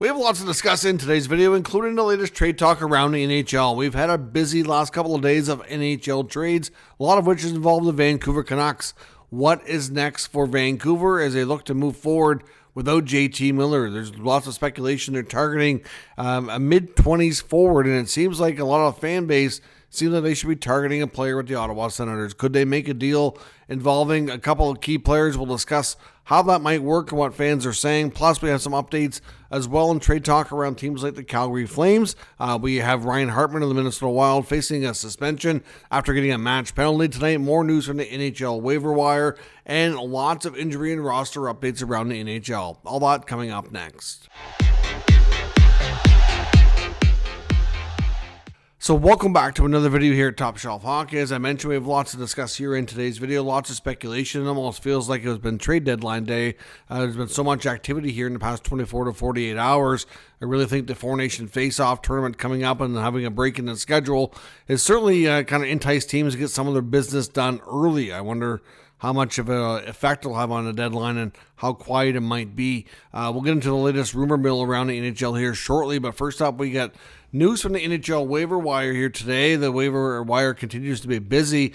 We have lots to discuss in today's video, including the latest trade talk around the NHL. We've had a busy last couple of days of NHL trades, a lot of which has involved the Vancouver Canucks. What is next for Vancouver as they look to move forward without JT Miller? There's lots of speculation they're targeting a mid-20s forward, and it seems like a lot of the fan base seems like they should be targeting a player with the Ottawa Senators. Could they make a deal involving a couple of key players? We'll discuss how that might work and what fans are saying. Plus, we have some updates as well in trade talk around teams like the Calgary Flames. We have Ryan Hartman of the Minnesota Wild facing a suspension after getting a match penalty tonight. More news from the NHL waiver wire and lots of injury and roster updates around the NHL. All that coming up next. So welcome back to another video here at Top Shelf Hockey. As I mentioned, we have lots to discuss here in today's video. Lots of speculation. It almost feels like it has been trade deadline day. There's been so much activity here in the past 24 to 48 hours. I really think the Four Nation Face-Off tournament coming up and having a break in the schedule is certainly kind of enticed teams to get some of their business done early. I wonder how much of an effect it'll have on the deadline and how quiet it might be. We'll get into the latest rumor mill around the NHL here shortly, but first up, we got news from the NHL waiver wire here today. The waiver wire continues to be busy.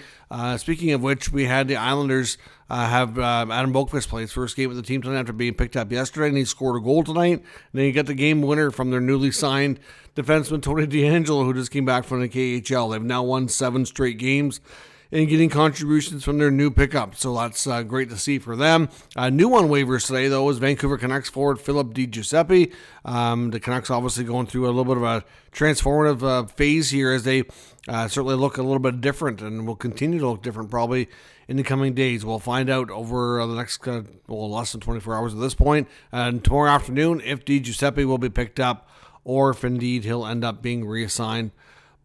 Speaking of which, we had the Islanders have Adam Lundkvist play his first game with the team tonight after being picked up yesterday, and he scored a goal tonight. And then you get the game winner from their newly signed defenseman Tony DeAngelo, who just came back from the KHL. They've now won 7 straight games and getting contributions from their new pickup. So that's great to see for them. New on waivers today, though, is Vancouver Canucks forward Philip DiGiuseppe. The Canucks obviously going through a little bit of a transformative phase here as they certainly look a little bit different and will continue to look different probably in the coming days. We'll find out over the next, less than 24 hours at this point. And tomorrow afternoon, if DiGiuseppe will be picked up or if indeed he'll end up being reassigned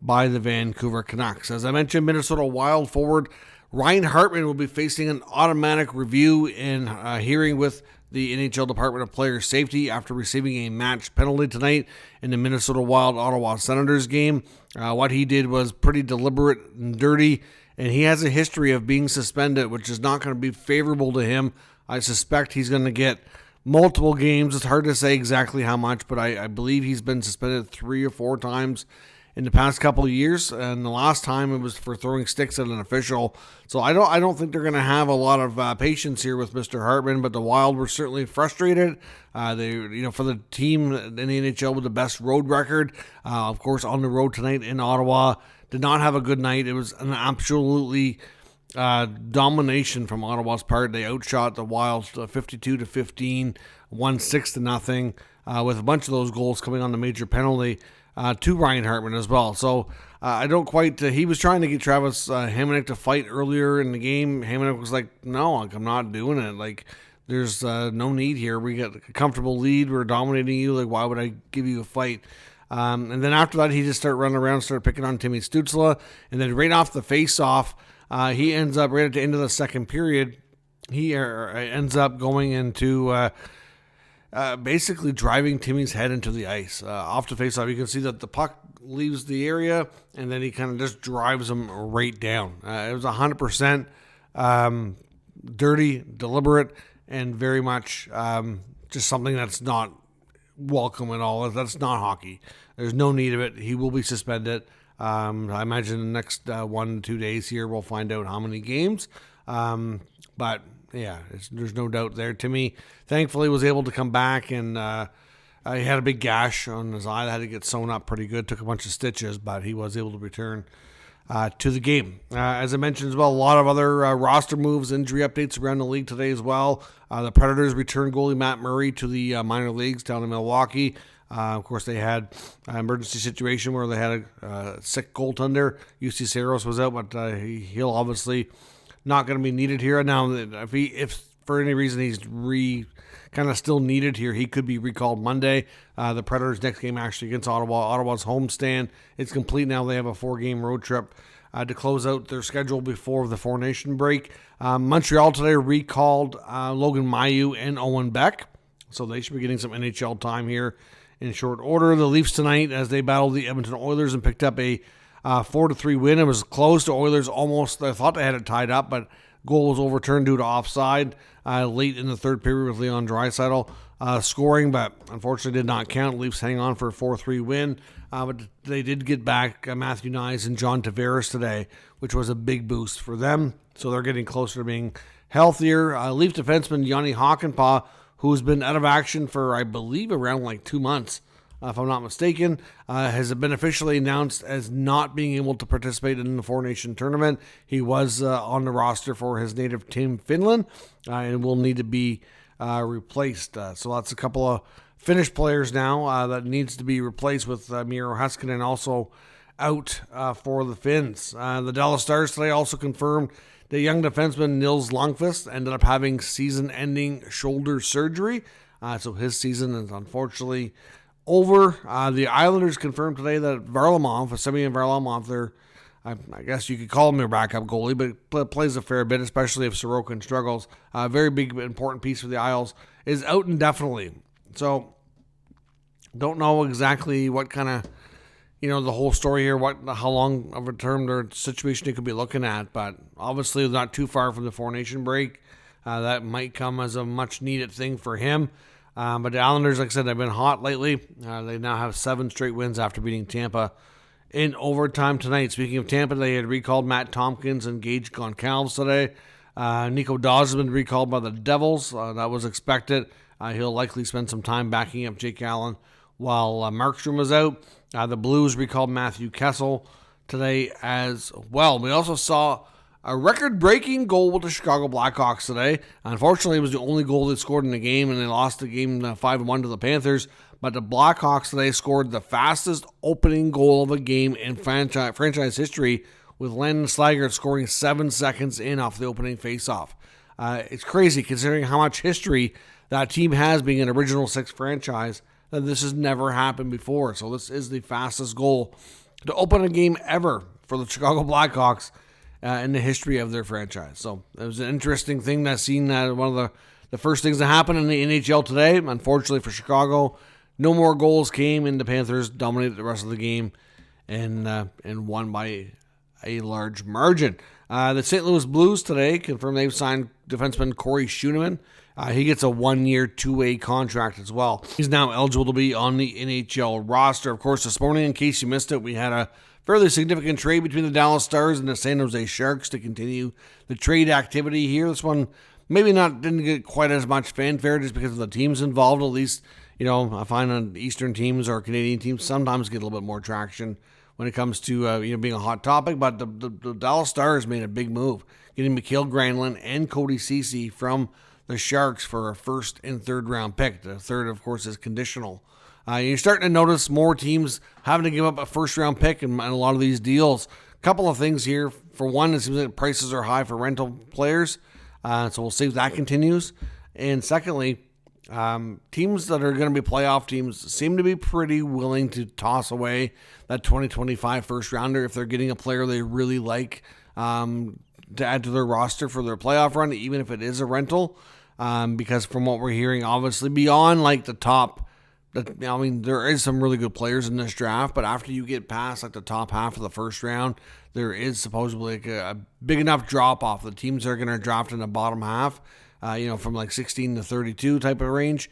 by the Vancouver Canucks. As I mentioned, Minnesota Wild forward Ryan Hartman will be facing an automatic review in hearing with the NHL Department of Player Safety after receiving a match penalty tonight in the Minnesota Wild Ottawa Senators game. What he did was pretty deliberate and dirty, and he has a history of being suspended, which is not going to be favorable to him. I suspect he's going to get multiple games. It's hard to say exactly how much, but I believe he's been suspended 3 or 4 times in the past couple of years, and the last time it was for throwing sticks at an official. So I don't think they're going to have a lot of patience here with Mr. Hartman, but the Wild were certainly frustrated. They, for the team in the NHL with the best road record, of course, on the road tonight in Ottawa, did not have a good night. It was an absolutely domination from Ottawa's part. They outshot the Wild 52-15, won 6-0, with a bunch of those goals coming on the major penalty to Ryan Hartman as well. So I don't quite, he was trying to get Travis Hamonic to fight earlier in the game. Hamonic was like, no, I'm not doing it. Like, there's no need here. We got a comfortable lead. We're dominating you. Like, why would I give you a fight? And then after that, he just started running around, started picking on Timmy Stützle. And then right off the face-off, he ends up right at the end of the second period, he ends up going into basically driving Timmy's head into the ice. Off the face-off, you can see that the puck leaves the area, and then he kind of just drives him right down. It was 100% dirty, deliberate, and very much just something that's not welcome at all. That's not hockey. There's no need of it. He will be suspended. I imagine the next 1 to 2 days here we'll find out how many games. But yeah, there's no doubt there. Timmy, thankfully, was able to come back, and he had a big gash on his eye that had to get sewn up pretty good. Took a bunch of stitches, but he was able to return to the game. As I mentioned as well, a lot of other roster moves, injury updates around the league today as well. The Predators returned goalie Matt Murray to the minor leagues down in Milwaukee. Of course, they had an emergency situation where they had a sick goaltender. UC Saros was out, but he'll obviously not going to be needed here. Now, if for any reason he's kind of still needed here, he could be recalled Monday. The Predators' next game actually against Ottawa. Ottawa's homestand. It's complete now. They have a 4-game road trip to close out their schedule before the Four Nation break. Montreal today recalled Logan Mailloux and Owen Beck, so they should be getting some NHL time here in short order. The Leafs tonight, as they battled the Edmonton Oilers and picked up a 4-3 win. It was close to Oilers almost. I thought they had it tied up, but goal was overturned due to offside late in the third period with Leon Draisaitl scoring, but unfortunately did not count. Leafs hang on for a 4-3 win, but they did get back Matthew Nyes and John Tavares today, which was a big boost for them. So they're getting closer to being healthier. Leaf defenseman Yanni Hakanpaa, who's been out of action for, I believe, around like 2 months, if I'm not mistaken, has been officially announced as not being able to participate in the Four Nation tournament. He was on the roster for his native team, Finland, and will need to be replaced. So that's a couple of Finnish players now that needs to be replaced with Miro Heiskanen also out for the Finns. The Dallas Stars today also confirmed that young defenseman Nils Lundkvist ended up having season-ending shoulder surgery. So his season is unfortunately over. The Islanders confirmed today that Varlamov, Semyon Varlamov, I guess you could call him their backup goalie, but plays a fair bit, especially if Sorokin struggles. A very big, important piece for the Isles is out indefinitely. So, don't know exactly what kind of, the whole story here, how long of a term or situation you could be looking at, but obviously not too far from the Four Nation break. That might come as a much needed thing for him. But the Islanders, like I said, have been hot lately. They now have 7 straight wins after beating Tampa in overtime tonight. Speaking of Tampa, they had recalled Matt Tompkins and Gage Goncalves today. Nico Dawes has been recalled by the Devils. That was expected. He'll likely spend some time backing up Jake Allen while Markstrom is out. The Blues recalled Matthew Kessel today as well. We also saw a record-breaking goal with the Chicago Blackhawks today. Unfortunately, it was the only goal they scored in the game, and they lost the game 5-1 to the Panthers. But the Blackhawks today scored the fastest opening goal of a game in franchise history, with Landon Slaggert scoring 7 seconds in off the opening faceoff. It's crazy considering how much history that team has, being an original 6 franchise, that this has never happened before. So this is the fastest goal to open a game ever for the Chicago Blackhawks in the history of their franchise. So it was an interesting thing that seen one of the first things that happened in the NHL today. Unfortunately for Chicago, no more goals came, and the Panthers dominated the rest of the game and won by a large margin. The St. Louis Blues today confirmed they've signed defenseman Corey Schooneman. He gets a 1-year, 2-way contract as well. He's now eligible to be on the NHL roster. Of course, this morning, in case you missed it, we had a fairly significant trade between the Dallas Stars and the San Jose Sharks to continue the trade activity here. This one didn't get quite as much fanfare just because of the teams involved. At least, I find on Eastern teams or Canadian teams sometimes get a little bit more traction when it comes to being a hot topic. But the Dallas Stars made a big move, getting Mikhail Granlund and Cody Ceci from the Sharks for a 1st and 3rd round pick. The 3rd, of course, is conditional. You're starting to notice more teams having to give up a 1st round pick in a lot of these deals. A couple of things here. For one, it seems like prices are high for rental players, so we'll see if that continues. And secondly, teams that are going to be playoff teams seem to be pretty willing to toss away that 2025 first rounder if they're getting a player they really like to add to their roster for their playoff run, even if it is a rental. Because from what we're hearing, obviously beyond like the top, there is some really good players in this draft, but after you get past like the top half of the first round, there is supposedly like a big enough drop off. The teams that are going to draft in the bottom half, from like 16 to 32 type of range,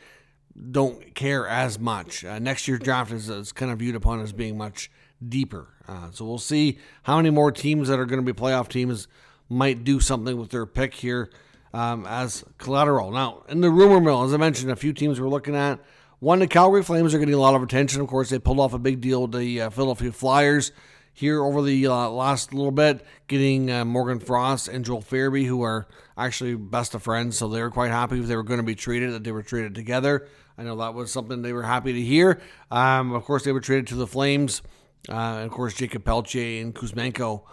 don't care as much. Next year's draft is kind of viewed upon as being much deeper. So we'll see how many more teams that are going to be playoff teams might do something with their pick here as collateral. Now, in the rumor mill, as I mentioned, a few teams we're looking at. One, the Calgary Flames are getting a lot of attention. Of course, they pulled off a big deal with the Philadelphia Flyers here over the last little bit, getting Morgan Frost and Joel Farabee, who are actually best of friends, so they were quite happy if they were going to be traded, that they were traded together. I know that was something they were happy to hear. Of course, they were traded to the Flames. And of course, Jacob Pelletier and Kuzmenko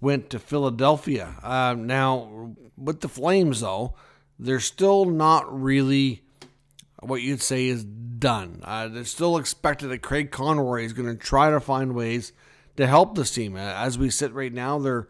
went to Philadelphia. Now, with the Flames, though, they're still not really what you'd say is done. They're still expected that Craig Conroy is going to try to find ways to help this team. As we sit right now, they're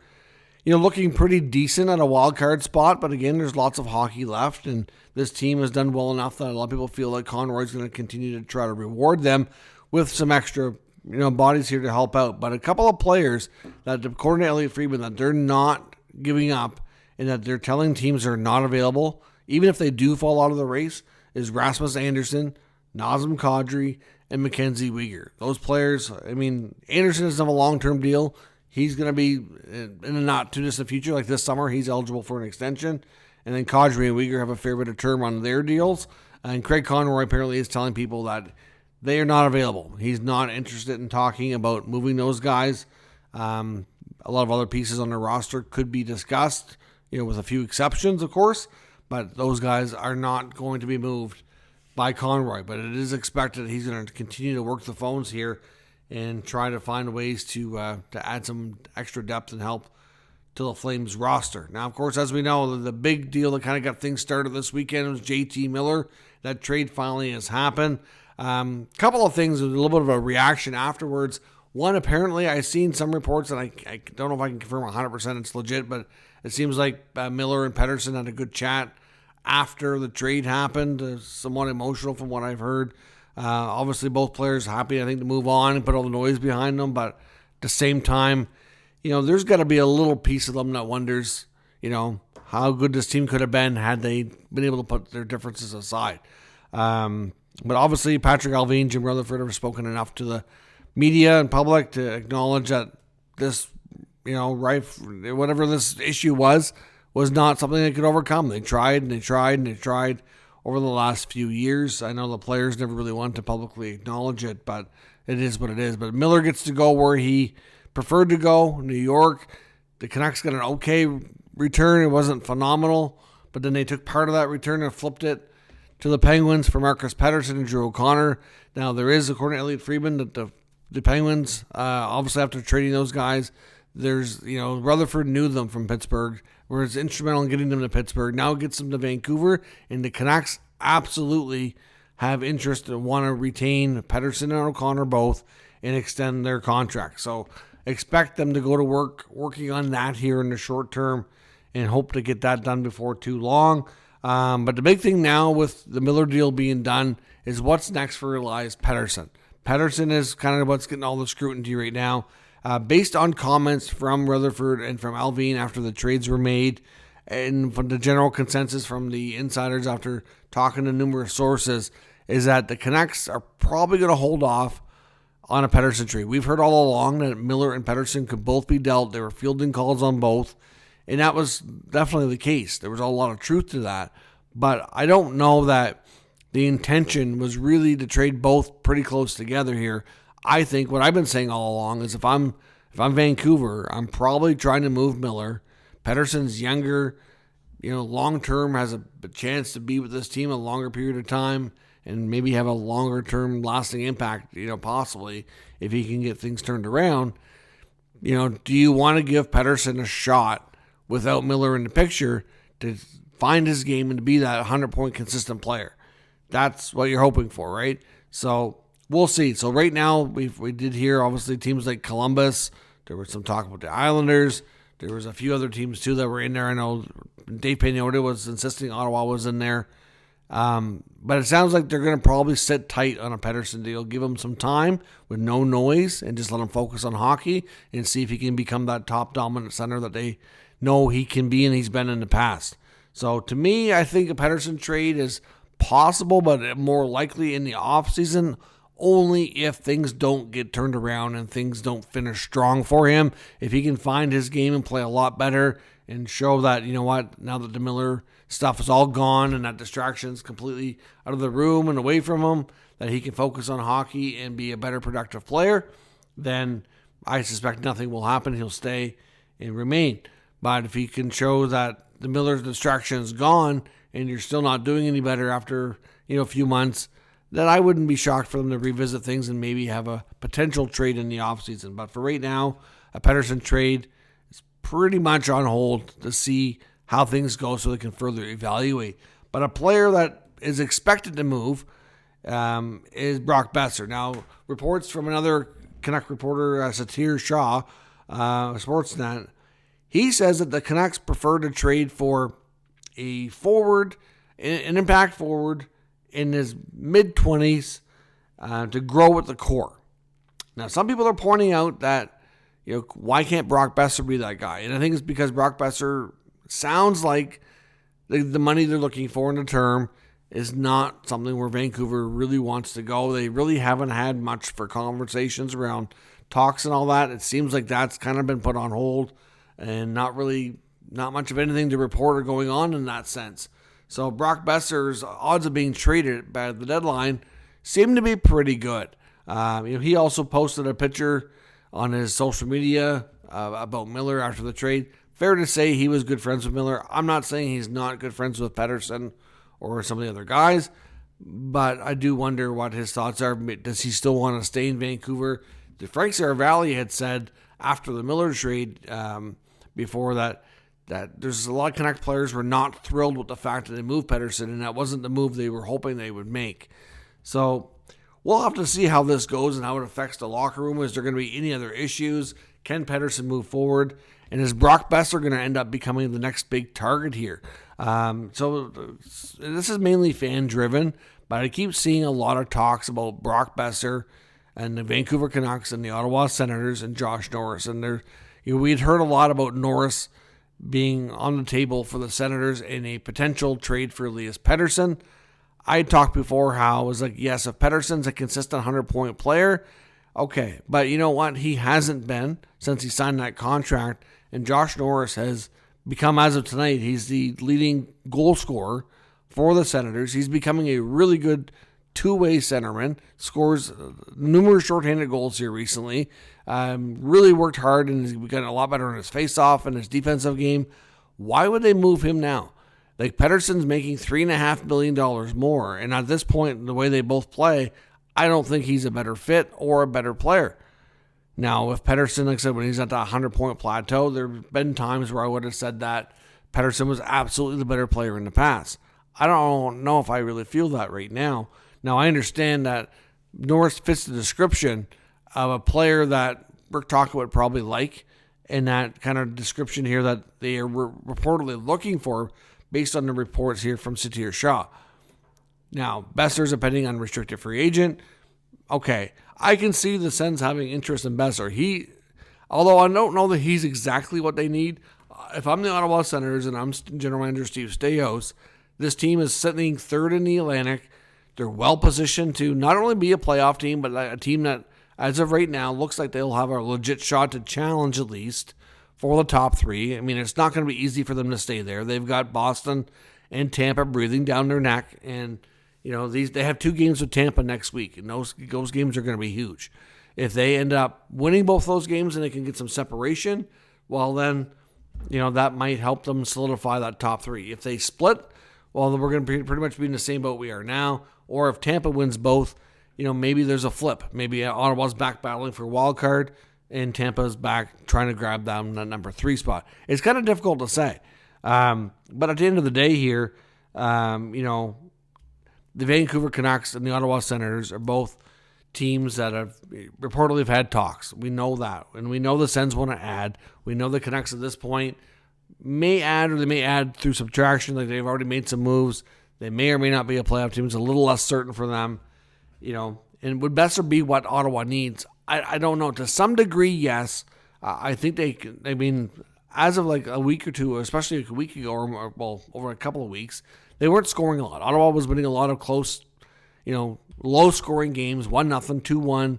looking pretty decent at a wild card spot, but again, there's lots of hockey left, and this team has done well enough that a lot of people feel like Conroy's going to continue to try to reward them with some extra bodies here to help out. But a couple of players that, according to Elliot Friedman, that they're not giving up and that they're telling teams are not available, even if they do fall out of the race, is Rasmus Andersson, Nazem Kadri, and Mackenzie Weegar. Those players, Andersson doesn't have a long-term deal. He's going to be in the not-too-distant future, like this summer, he's eligible for an extension. And then Kadri and Weegar have a fair bit of term on their deals. And Craig Conroy apparently is telling people that they are not available. He's not interested in talking about moving those guys. A lot of other pieces on the roster could be discussed, with a few exceptions, of course. But those guys are not going to be moved by Conroy. But it is expected he's going to continue to work the phones here and try to find ways to add some extra depth and help to the Flames roster. Now, of course, as we know, the big deal that kind of got things started this weekend was JT Miller. That trade finally has happened. Couple of things, a little bit of a reaction afterwards. One, apparently, I've seen some reports, and I don't know if I can confirm 100% it's legit, but it seems like Miller and Pettersson had a good chat after the trade happened. Somewhat emotional from what I've heard. Obviously, both players happy, I think, to move on and put all the noise behind them, but at the same time, there's got to be a little piece of them that wonders, how good this team could have been had they been able to put their differences aside. But obviously, Patrick Allvin, Jim Rutherford have spoken enough to the media and public to acknowledge that this, whatever this issue was not something they could overcome. They tried and they tried and they tried over the last few years. I know the players never really wanted to publicly acknowledge it, but it is what it is. But Miller gets to go where he preferred to go, New York. The Canucks got an okay return. It wasn't phenomenal, but then they took part of that return and flipped it to the Penguins for Marcus Pettersson and Drew O'Connor. Now, there is, according to Elliot Friedman, that the Penguins, obviously after trading those guys, there's, Rutherford knew them from Pittsburgh, was instrumental in getting them to Pittsburgh. Now it gets them to Vancouver, and the Canucks absolutely have interest and want to retain Pettersson and O'Connor both and extend their contract. So expect them to go to work working on that here in the short term and hope to get that done before too long. But the big thing now with the Miller deal being done is what's next for Elias Pettersson. Pettersson is kind of what's getting all the scrutiny right now. Based on comments from Rutherford and from Allvin after the trades were made, and from the general consensus from the insiders after talking to numerous sources, is that the Canucks are probably going to hold off on a Pettersson trade. We've heard all along that Miller and Pettersson could both be dealt. They were fielding calls on both, and that was definitely the case. There was a lot of truth to that, but I don't know that the intention was really to trade both pretty close together here. I think what I've been saying all along is if I'm Vancouver, I'm probably trying to move Miller. Pettersson's younger, long-term has a chance to be with this team a longer period of time and maybe have a longer-term lasting impact, possibly, if he can get things turned around. Do you want to give Pettersson a shot without Miller in the picture to find his game and to be that 100-point consistent player? That's what you're hoping for, right? So we'll see. So right now, we did hear, obviously, teams like Columbus. There was some talk about the Islanders. There was a few other teams, too, that were in there. I know Dave Pagnotta was insisting Ottawa was in there. But it sounds like they're going to probably sit tight on a Pettersson deal, give him some time with no noise, and just let him focus on hockey and see if he can become that top dominant center that they know he can be and he's been in the past. So to me, I think a Pettersson trade is possible, but more likely in the offseason, only if things don't get turned around and things don't finish strong for him. If he can find his game and play a lot better and show that, now that the Miller stuff is all gone and that distraction's completely out of the room and away from him, that he can focus on hockey and be a better productive player, then I suspect nothing will happen. He'll stay and remain. But if he can show that the Miller distraction is gone and you're still not doing any better after, a few months, then I wouldn't be shocked for them to revisit things and maybe have a potential trade in the offseason. But for right now, a Pettersson trade is pretty much on hold to see how things go so they can further evaluate. But a player that is expected to move is Brock Besser. Now, reports from another Canuck reporter, Satir Shah, Sportsnet, he says that the Canucks prefer to trade for a forward, an impact forward in his mid-20s to grow with the core. Now, some people are pointing out that, why can't Brock Besser be that guy? And I think it's because Brock Besser sounds like the money they're looking for in the term is not something where Vancouver really wants to go. They really haven't had much for conversations around talks and all that. It seems like that's kind of been put on hold and not much of anything to report or going on in that sense. So Brock Boeser's odds of being traded by the deadline seem to be pretty good. He also posted a picture on his social media about Miller after the trade. Fair to say he was good friends with Miller. I'm not saying he's not good friends with Pettersson or some of the other guys, but I do wonder what his thoughts are. Does he still want to stay in Vancouver? Frank Saravalli had said after the Miller trade before that there's a lot of Canucks players were not thrilled with the fact that they moved Pettersson, and that wasn't the move they were hoping they would make. So we'll have to see how this goes and how it affects the locker room. Is there going to be any other issues? Can Pettersson move forward? And is Brock Boeser going to end up becoming the next big target here? So this is mainly fan-driven, but I keep seeing a lot of talks about Brock Boeser and the Vancouver Canucks and the Ottawa Senators and Josh Norris. And we'd heard a lot about Norris being on the table for the Senators in a potential trade for Elias Pettersson. I talked before how I was like, yes, if Pettersson's a consistent 100-point player, okay. But you know what? He hasn't been since he signed that contract. And Josh Norris has become, as of tonight, he's the leading goal scorer for the Senators. He's becoming a really good two-way centerman, scores numerous shorthanded goals here recently. Really worked hard and he's gotten a lot better on his face-off and his defensive game. Why would they move him now? Like, Pettersson's making $3.5 million more, and at this point, the way they both play, I don't think he's a better fit or a better player. Now, if Pettersson, like I said, when he's at that 100-point plateau, there have been times where I would have said that Pettersson was absolutely the better player in the past. I don't know if I really feel that right now. Now, I understand that Norris fits the description of a player that Rick Tocchet would probably like, and that kind of description here that they are reportedly looking for based on the reports here from Satir Shah. Now, Boeser's a pending unrestricted free agent. Okay, I can see the Sens having interest in Boeser. Although I don't know that he's exactly what they need. If I'm the Ottawa Senators and I'm General Manager Steve Staios, this team is sitting third in the Atlantic. They're well positioned to not only be a playoff team, but a team that, as of right now, looks like they'll have a legit shot to challenge at least for the top three. I mean, it's not going to be easy for them to stay there. They've got Boston and Tampa breathing down their neck, and they have 2 games with Tampa next week, and those games are going to be huge. If they end up winning both those games and they can get some separation, well then, that might help them solidify that top 3. If they split, well, then we're going to pretty much be in the same boat we are now. Or if Tampa wins both, maybe there's a flip. Maybe Ottawa's back battling for a wild card, and Tampa's back trying to grab down that number 3 spot. It's kind of difficult to say. But at the end of the day here, the Vancouver Canucks and the Ottawa Senators are both teams that have reportedly had talks. We know that. And we know the Sens want to add. We know the Canucks at this point may add, or they may add through subtraction. Like, they've already made some moves. They may or may not be a playoff team. It's a little less certain for them. And would Boeser be what Ottawa needs? I don't know. To some degree, yes. I think as of like a week or two, especially a week ago, or over a couple of weeks, they weren't scoring a lot. Ottawa was winning a lot of close, low-scoring games, 1-0,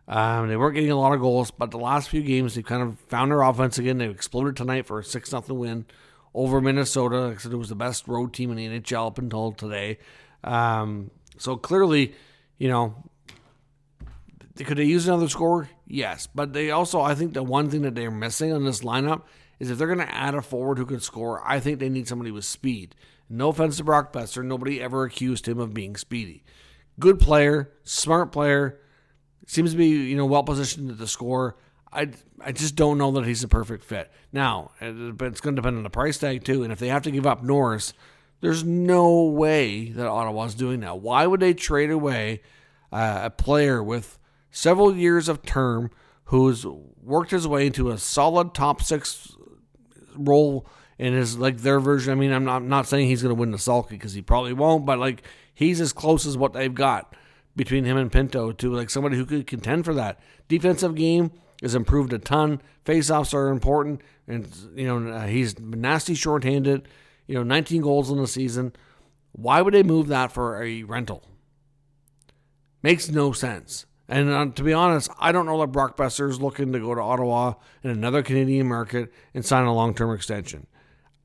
2-1. They weren't getting a lot of goals, but the last few games, they've kind of found their offense again. They've exploded tonight for a 6-0 win over Minnesota. Like I said, it was the best road team in the NHL up until today. So clearly, could they use another scorer? Yes. But they also, I think the one thing that they're missing on this lineup is if they're going to add a forward who can score, I think they need somebody with speed. No offense to Brock Boeser. Nobody ever accused him of being speedy. Good player, smart player, seems to be, well positioned to score. I just don't know that he's a perfect fit. Now, but it's going to depend on the price tag too. And if they have to give up Norris, there's no way that Ottawa's doing that. Why would they trade away a player with several years of term who's worked his way into a solid top 6 role and is like their version? I mean, I'm not saying he's going to win the Sulky because he probably won't, but like he's as close as what they've got between him and Pinto to like somebody who could contend for that. Defensive game has improved a ton. Faceoffs are important, and he's nasty shorthanded. 19 goals in the season. Why would they move that for a rental? Makes no sense. And to be honest, I don't know that Brock Boeser is looking to go to Ottawa in another Canadian market and sign a long-term extension.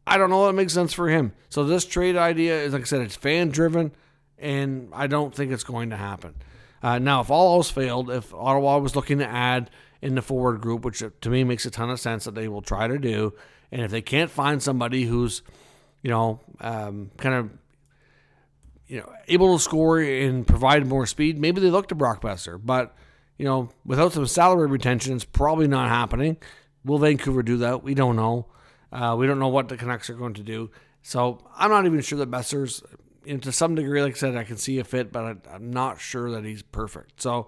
I don't know that makes sense for him. So this trade idea is, like I said, it's fan-driven, and I don't think it's going to happen. Now, if all else failed, if Ottawa was looking to add in the forward group, which to me makes a ton of sense that they will try to do, and if they can't find somebody who's, able to score and provide more speed, maybe they look to Brock Boeser. But, without some salary retention, it's probably not happening. Will Vancouver do that? We don't know. We don't know what the Canucks are going to do. So I'm not even sure that Boeser's, to some degree, like I said, I can see a fit, but I'm not sure that he's perfect. So,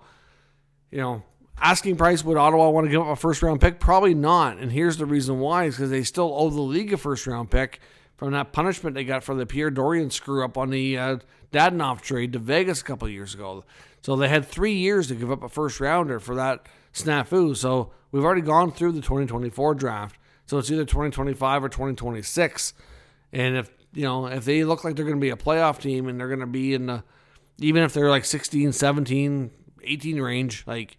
asking price, would Ottawa want to give up a first-round pick? Probably not. And here's the reason why, is because they still owe the league a first-round pick from that punishment they got for the Pierre Dorion screw-up on the Dadonov trade to Vegas a couple of years ago. So they had 3 years to give up a first-rounder for that snafu. So we've already gone through the 2024 draft. So it's either 2025 or 2026. And if they look like they're going to be a playoff team and they're going to be in the, even if they're like 16, 17, 18 range, like,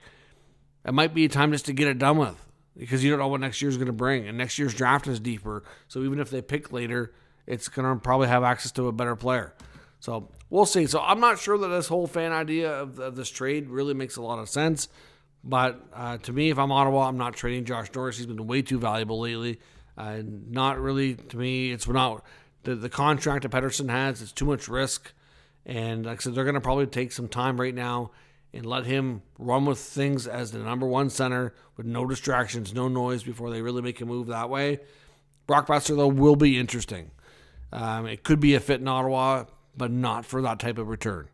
it might be a time just to get it done with, because you don't know what next year's going to bring. And next year's draft is deeper. So even if they pick later, it's going to probably have access to a better player. So we'll see. So I'm not sure that this whole fan idea of this trade really makes a lot of sense. But to me, if I'm Ottawa, I'm not trading Josh Norris. He's been way too valuable lately. Not really, to me, it's not the contract that Pettersson has. It's too much risk. And like I said, they're going to probably take some time right now and let him run with things as the number one center with no distractions, no noise before they really make a move that way. Brock Boeser, though, will be interesting. It could be a fit in Ottawa, but not for that type of return.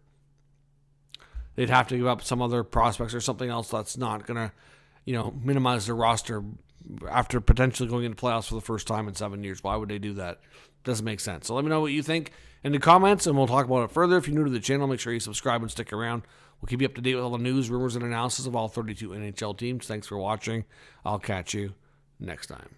They'd have to give up some other prospects or something else that's not going to, minimize their roster after potentially going into playoffs for the first time in 7 years. Why would they do that? Doesn't make sense. So let me know what you think in the comments, and we'll talk about it further. If you're new to the channel, make sure you subscribe and stick around. We'll keep you up to date with all the news, rumors, and analysis of all 32 NHL teams. Thanks for watching. I'll catch you next time.